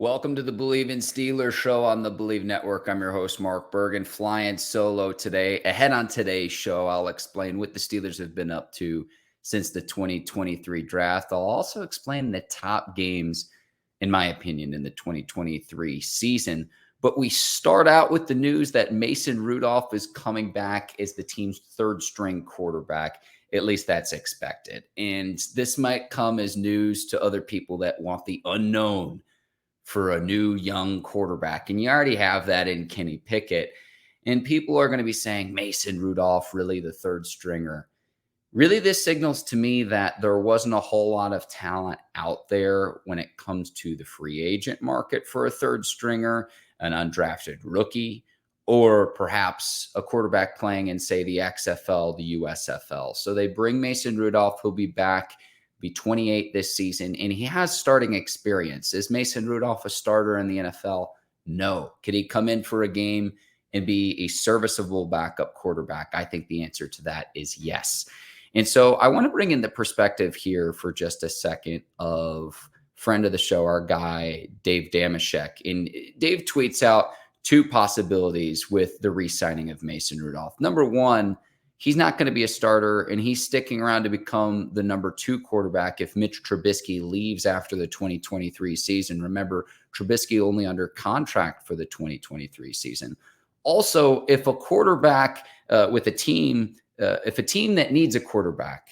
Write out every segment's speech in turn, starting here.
Welcome to the Bleav in Steelers show on the Bleav Network. I'm your host, Mark Bergin, flying solo today. Ahead on today's show, I'll explain what the Steelers have been up to since the 2023 draft. I'll also explain the top games, in my opinion, in the 2023 season. But we start out with the news that Mason Rudolph is coming back as the team's third-string quarterback. At least that's expected. And this might come as news to other people that want the unknown for a new young quarterback. And you already have that in Kenny Pickett. And people are going to be saying, Mason Rudolph, really the third stringer. Really, this signals to me that there wasn't a whole lot of talent out there when it comes to the free agent market for a third stringer, an undrafted rookie, or perhaps a quarterback playing in, say, the XFL, the USFL. So they bring Mason Rudolph, who'll be back, be 28 this season, and he has starting experience. Is Mason Rudolph a starter in the NFL? No. Could he come in for a game and be a serviceable backup quarterback? I think the answer to that is yes. And so I want to bring in the perspective here for just a second of friend of the show, our guy, Dave Damashek. And Dave tweets out two possibilities with the re-signing of Mason Rudolph. Number one, he's not going to be a starter, and he's sticking around to become the number 2 quarterback if Mitch Trubisky leaves after the 2023 season. Remember, Trubisky only under contract for the 2023 season. Also, if a quarterback with a team, if a team that needs a quarterback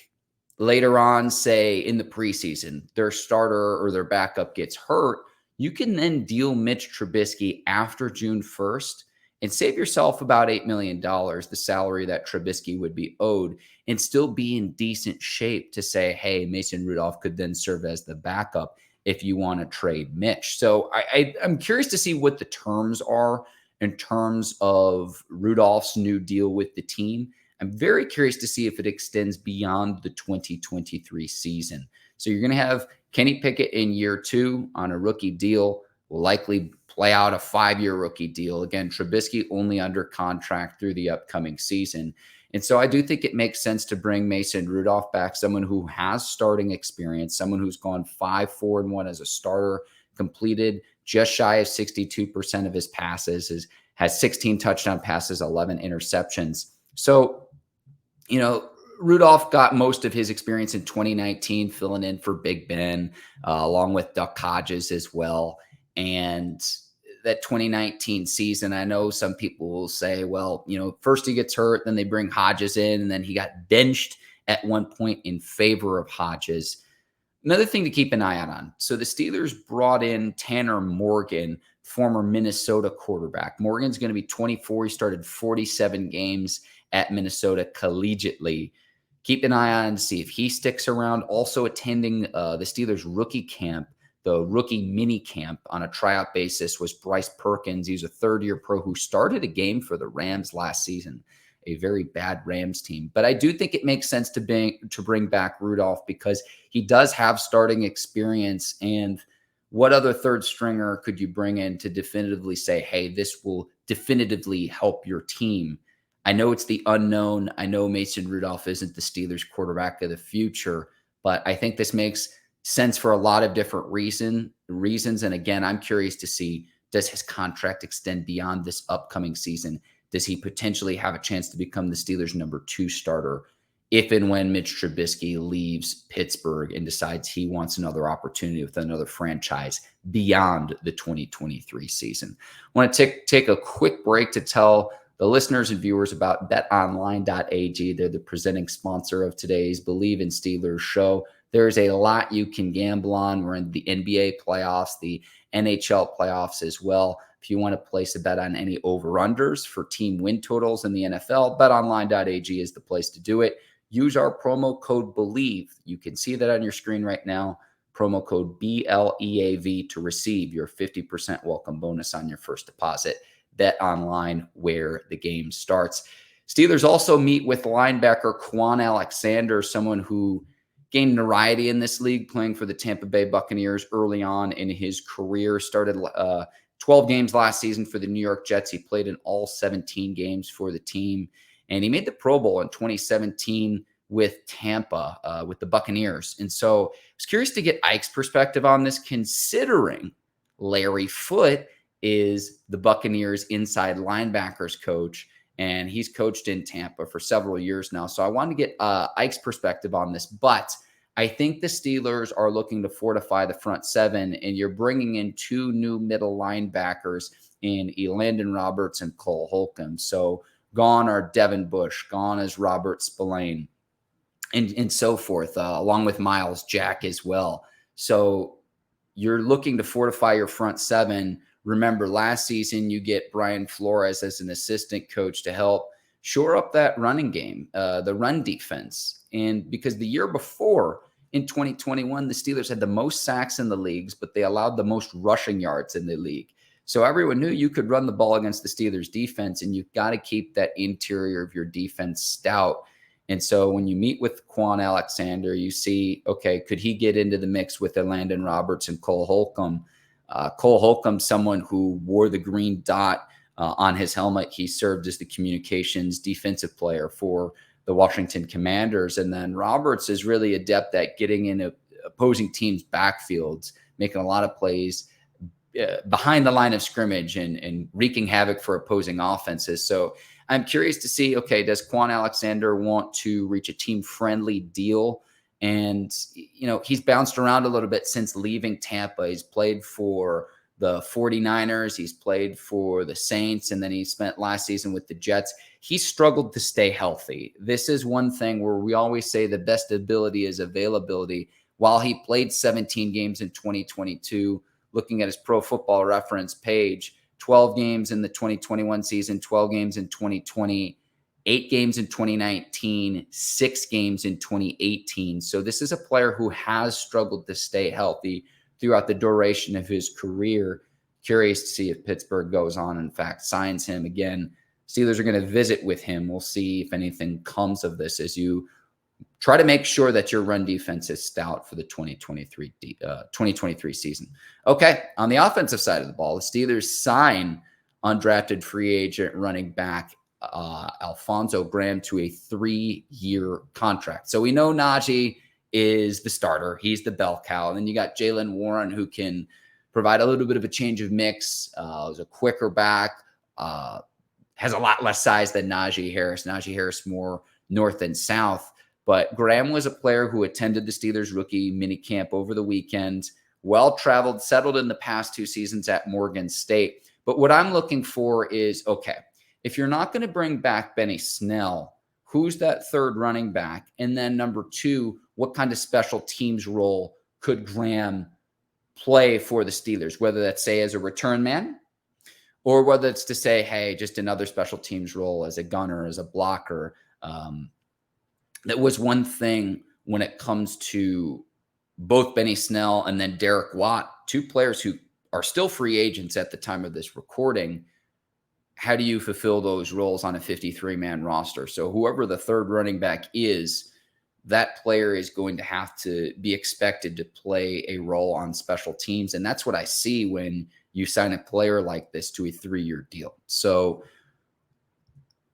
later on, say in the preseason, their starter or their backup gets hurt, you can then deal Mitch Trubisky after June 1st and save yourself about $8 million, the salary that Trubisky would be owed, and still be in decent shape to say, hey, Mason Rudolph could then serve as the backup if you want to trade Mitch. So I'm curious to see what the terms are in terms of Rudolph's new deal with the team. I'm very curious to see if it extends beyond the 2023 season. So you're going to have Kenny Pickett in year 2 on a rookie deal, will likely play out a 5-year rookie deal. Again, Trubisky only under contract through the upcoming season. And so I do think it makes sense to bring Mason Rudolph back, someone who has starting experience, someone who's gone 5-4-1 as a starter, completed just shy of 62% of his passes, has 16 touchdown passes, 11 interceptions. So, Rudolph got most of his experience in 2019, filling in for Big Ben, along with Duck Hodges as well. And that 2019 season, I know some people will say, well, first he gets hurt, then they bring Hodges in, and then he got benched at one point in favor of Hodges. Another thing to keep an eye out on. So the Steelers brought in Tanner Morgan, former Minnesota quarterback. Morgan's going to be 24. He started 47 games at Minnesota collegiately. Keep an eye on to see if he sticks around. Also attending the Steelers rookie camp, the rookie mini camp on a tryout basis, was Bryce Perkins. He's a third-year pro who started a game for the Rams last season, a very bad Rams team. But I do think it makes sense to bring back Rudolph because he does have starting experience. And what other third stringer could you bring in to definitively say, hey, this will definitively help your team? I know it's the unknown. I know Mason Rudolph isn't the Steelers quarterback of the future, but I think this makes sense for a lot of different reasons. And again, I'm curious to see, does his contract extend beyond this upcoming season? Does he potentially have a chance to become the Steelers' number 2 starter if and when Mitch Trubisky leaves Pittsburgh and decides he wants another opportunity with another franchise beyond the 2023 season? I want to take a quick break to tell the listeners and viewers about BetOnline.ag. They're the presenting sponsor of today's Bleav in Steelers show. There's a lot you can gamble on. We're in the NBA playoffs, the NHL playoffs as well. If you want to place a bet on any over-unders for team win totals in the NFL, BetOnline.ag is the place to do it. Use our promo code Bleav. You can see that on your screen right now. Promo code BLEAV to receive your 50% welcome bonus on your first deposit. Bet online, where the game starts. Steelers also meet with linebacker Kwon Alexander, someone who gained notoriety in this league, playing for the Tampa Bay Buccaneers early on in his career. Started 12 games last season for the New York Jets. He played in all 17 games for the team, and he made the Pro Bowl in 2017 with Tampa, with the Buccaneers. And so I was curious to get Ike's perspective on this, considering Larry Foote is the Buccaneers inside linebackers coach, and he's coached in Tampa for several years now. So I wanted to get Ike's perspective on this, but I think the Steelers are looking to fortify the front seven, and you're bringing in two new middle linebackers in Elandon Roberts and Cole Holcomb. So gone are Devin Bush, gone is Robert Spillane, and so forth, along with Miles Jack as well. So you're looking to fortify your front seven. Remember, last season you get Brian Flores as an assistant coach to help shore up that running game, the run defense. And because the year before, in 2021, the Steelers had the most sacks in the leagues, but they allowed the most rushing yards in the league. So everyone knew you could run the ball against the Steelers defense, and you've got to keep that interior of your defense stout. And so when you meet with Kwon Alexander, you see, okay, could he get into the mix with Elandon Roberts and Cole Holcomb? Cole Holcomb, someone who wore the green dot on his helmet. He served as the communications defensive player for the Washington Commanders. And then Roberts is really adept at getting in opposing teams' backfields, making a lot of plays behind the line of scrimmage and wreaking havoc for opposing offenses. So I'm curious to see, okay, does Kwon Alexander want to reach a team-friendly deal? And, he's bounced around a little bit since leaving Tampa. He's played for the 49ers. He's played for the Saints. And then he spent last season with the Jets. He struggled to stay healthy. This is one thing where we always say the best ability is availability. While he played 17 games in 2022, looking at his Pro Football Reference page, 12 games in the 2021 season, 12 games in 2020, 8 games in 2019, 6 games in 2018. So this is a player who has struggled to stay healthy throughout the duration of his career. Curious to see if Pittsburgh goes on, in fact, signs him again. Steelers are going to visit with him. We'll see if anything comes of this as you try to make sure that your run defense is stout for the 2023 season. Okay, on the offensive side of the ball, the Steelers sign undrafted free agent running back Alfonzo Graham to a 3-year contract. So we know Najee is the starter. He's the bell cow. And then you got Jaylen Warren, who can provide a little bit of a change of mix. Is a quicker back, has a lot less size than Najee Harris. Najee Harris more north and south. But Graham was a player who attended the Steelers rookie minicamp over the weekend, well-traveled, settled in the past 2 seasons at Morgan State. But what I'm looking for is, okay, if you're not going to bring back Benny Snell, who's that third running back? And then number 2, what kind of special teams role could Graham play for the Steelers, whether that's, say, as a return man, or whether it's to say, hey, just another special teams role as a gunner, as a blocker. That was one thing when it comes to both Benny Snell and then Derek Watt, 2 players who are still free agents at the time of this recording. How do you fulfill those roles on a 53-man roster? So whoever the third running back is, that player is going to have to be expected to play a role on special teams. And that's what I see when you sign a player like this to a 3-year deal. So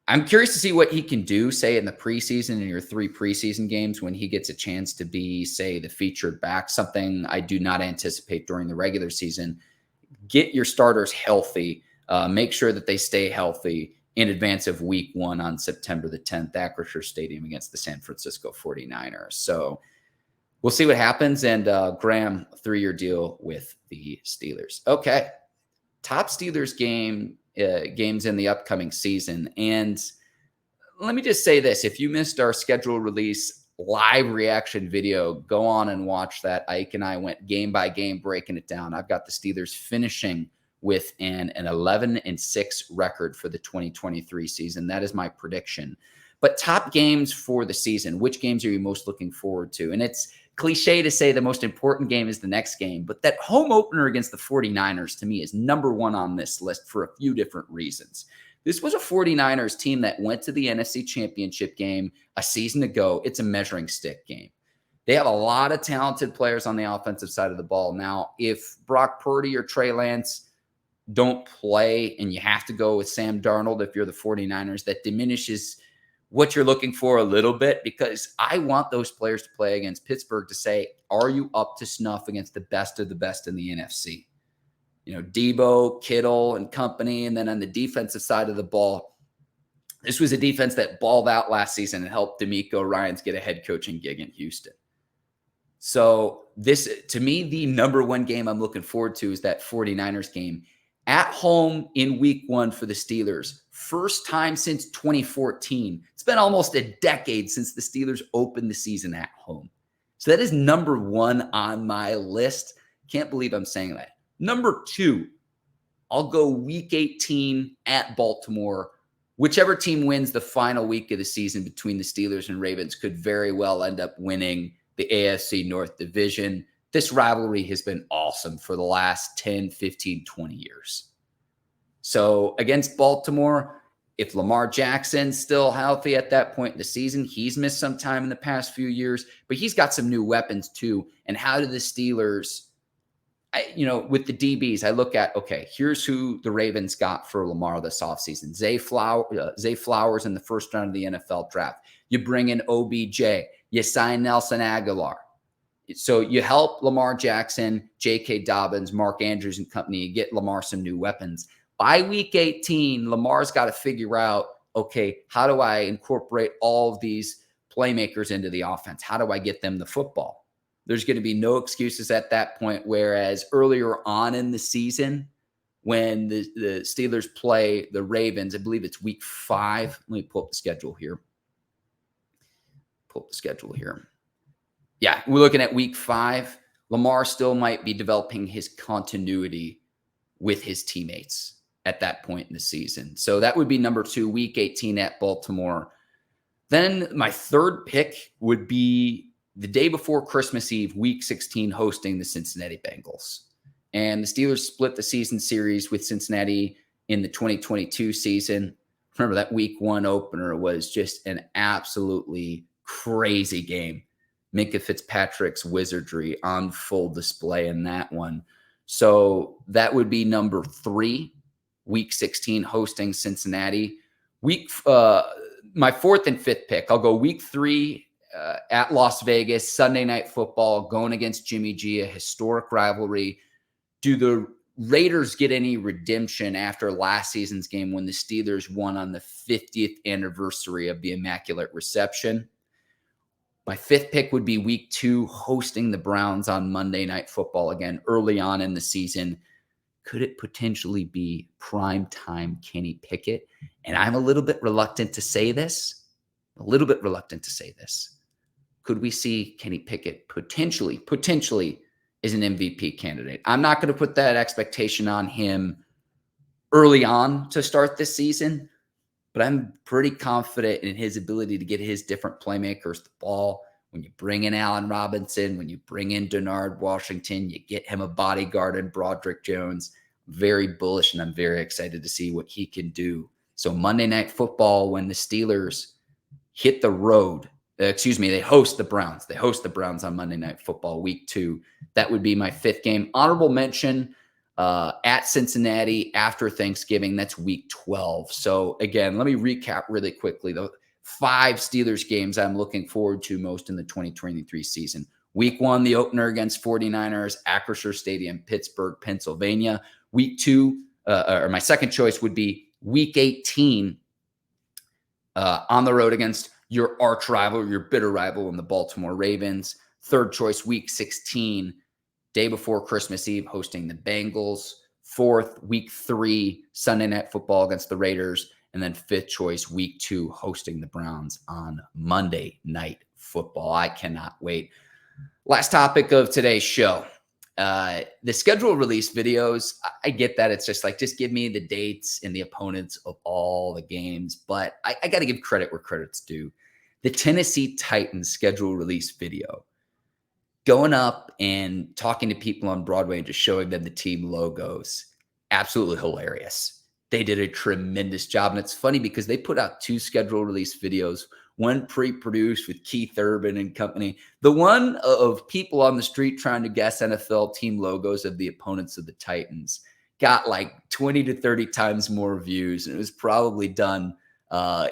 I'm curious to see what he can do, say, in the preseason, in your 3 preseason games, when he gets a chance to be, say, the featured back, something I do not anticipate during the regular season. Get your starters healthy. Make sure that they stay healthy in advance of week 1 on September the 10th at Acrisure Stadium against the San Francisco 49ers. So we'll see what happens. And Graham, 3-year deal with the Steelers. Okay. Top Steelers games in the upcoming season. And let me just say this. If you missed our schedule release live reaction video, go on and watch that. Ike and I went game by game breaking it down. I've got the Steelers finishing with an 11-6 record for the 2023 season. That is my prediction. But top games for the season, which games are you most looking forward to? And it's cliche to say the most important game is the next game, but that home opener against the 49ers to me is number 1 on this list for a few different reasons. This was a 49ers team that went to the NFC Championship game a season ago. It's a measuring stick game. They have a lot of talented players on the offensive side of the ball. Now, if Brock Purdy or Trey Lance don't play and you have to go with Sam Darnold if you're the 49ers, that diminishes what you're looking for a little bit, because I want those players to play against Pittsburgh to say, are you up to snuff against the best of the best in the NFC? Debo, Kittle, and company. And then on the defensive side of the ball, this was a defense that balled out last season and helped D'Amico Ryans get a head coaching gig in Houston. So this, to me, the number one game I'm looking forward to is that 49ers game at home in week 1 for the Steelers. First time since 2014. It's been almost a decade since the Steelers opened the season at home. So that is number 1 on my list. Can't believe I'm saying that. Number 2, I'll go week 18 at Baltimore. Whichever team wins the final week of the season between the Steelers and Ravens could very well end up winning the AFC North Division. This rivalry has been awesome for the last 10, 15, 20 years. So against Baltimore, if Lamar Jackson's still healthy at that point in the season, he's missed some time in the past few years, but he's got some new weapons too. And how do the Steelers, with the DBs, I look at, okay, here's who the Ravens got for Lamar this offseason. Zay Flowers in the first round of the NFL draft. You bring in OBJ. You sign Nelson Aguilar. So you help Lamar Jackson, J.K. Dobbins, Mark Andrews and company. You get Lamar some new weapons. By week 18, Lamar's got to figure out, okay, how do I incorporate all of these playmakers into the offense? How do I get them the football? There's going to be no excuses at that point, whereas earlier on in the season, when the Steelers play the Ravens, I Bleav it's week 5. Let me pull up the schedule here. Yeah, we're looking at week 5. Lamar still might be developing his continuity with his teammates at that point in the season. So that would be number 2, week 18 at Baltimore. Then my third pick would be the day before Christmas Eve, week 16, hosting the Cincinnati Bengals. And the Steelers split the season series with Cincinnati in the 2022 season. Remember that week 1 opener was just an absolutely crazy game. Minkah Fitzpatrick's wizardry on full display in that one. So that would be number 3, week 16, hosting Cincinnati. My 4th and 5th pick, I'll go week 3 at Las Vegas, Sunday Night Football, going against Jimmy G, a historic rivalry. Do the Raiders get any redemption after last season's game when the Steelers won on the 50th anniversary of the Immaculate Reception? My 5th pick would be week 2, hosting the Browns on Monday Night Football again early on in the season. Could it potentially be primetime Kenny Pickett? And I'm a little bit reluctant to say this. Could we see Kenny Pickett potentially as an MVP candidate? I'm not going to put that expectation on him early on to start this season, but I'm pretty confident in his ability to get his different playmakers the ball. When you bring in Allen Robinson, when you bring in Denard Washington, you get him a bodyguard in Broderick Jones. I'm very bullish, and I'm very excited to see what he can do. So Monday Night Football, when the Steelers hit the road, they host the Browns. They host the Browns on Monday Night Football, week 2. That would be my 5th game. Honorable mention, at Cincinnati after Thanksgiving. That's week 12. So again, let me recap really quickly. The 5 Steelers games I'm looking forward to most in the 2023 season. Week 1, the opener against 49ers, Acrisure Stadium, Pittsburgh, Pennsylvania. Week 2, or my second choice would be week 18 on the road against your arch rival, your bitter rival in the Baltimore Ravens. Third choice, week 16, day before Christmas Eve, hosting the Bengals. 4th, week 3, Sunday Night Football against the Raiders. And then 5th choice, week 2, hosting the Browns on Monday Night Football. I cannot wait. Last topic of today's show. The schedule release videos, I get that. It's just give me the dates and the opponents of all the games. But I got to give credit where credit's due. The Tennessee Titans schedule release video, going up and talking to people on Broadway and just showing them the team logos, absolutely hilarious. They did a tremendous job. And it's funny because they put out 2 schedule release videos, one pre-produced with Keith Urban and company. The one of people on the street trying to guess NFL team logos of the opponents of the Titans got 20 to 30 times more views. And it was probably done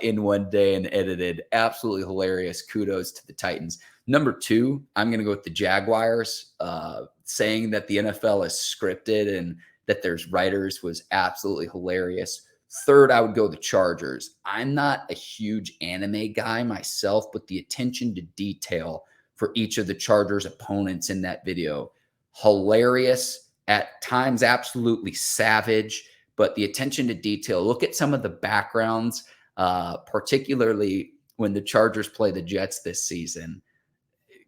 in one day and edited. Absolutely hilarious. Kudos to the Titans. Number 2, I'm going to go with the Jaguars, saying that the NFL is scripted and that there's writers was absolutely hilarious. Third, I would go the Chargers. I'm not a huge anime guy myself, but the attention to detail for each of the Chargers opponents in that video, hilarious, at times absolutely savage, but the attention to detail. Look at some of the backgrounds, particularly when the Chargers play the Jets this season.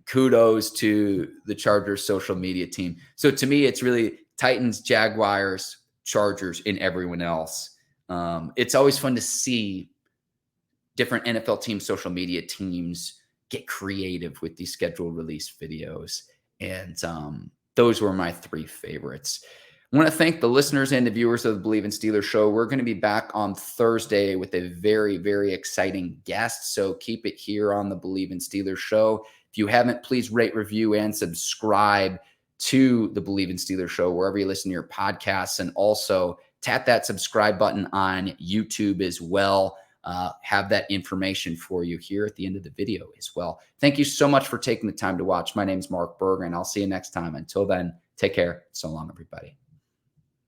Kudos to the Chargers social media team. So to me, it's really Titans, Jaguars, Chargers, and everyone else. It's always fun to see different NFL teams, social media teams get creative with these scheduled release videos. And those were my three favorites. I want to thank the listeners and the viewers of the Bleav in Steelers show. We're going to be back on Thursday with a very, very exciting guest. So keep it here on the Bleav in Steelers show. If you haven't, please rate, review, and subscribe to the Bleav in Steelers show wherever you listen to your podcasts. And also tap that subscribe button on YouTube as well. Have that information for you here at the end of the video as well. Thank you so much for taking the time to watch. My name is Mark Bergin. I'll see you next time. Until then, take care. So long, everybody.